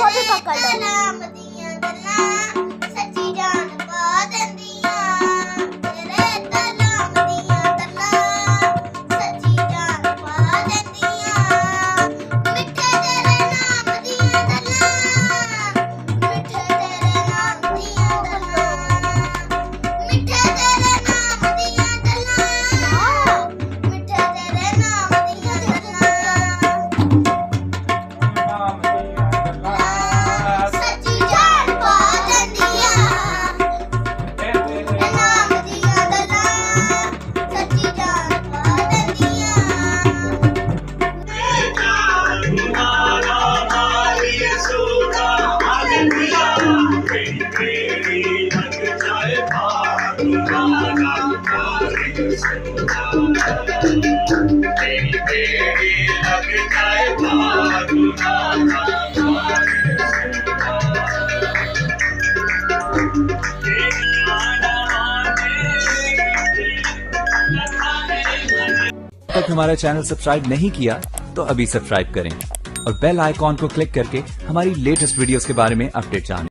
खुद पकड़ लो। नाम दियां गल्लां सच्ची जान पा देंदियां, तेरे नाम दियां गल्लां सच्ची जान पा देंदियां, मिठे तेरे नाम दियां गल्लां, मिठे तेरे नाम दियां गल्लां, मिठे तेरे नाम दियां गल्लां, मिठे तेरे नाम दियां गल्लां सच्ची जान पा देंदियां, नाम दियां गल्लां सच्ची जान पा देंदियां। तक हमारा चैनल सब्सक्राइब नहीं किया तो अभी सब्सक्राइब करें और बेल आइकॉन को क्लिक करके हमारी लेटेस्ट वीडियोस के बारे में अपडेट जानें।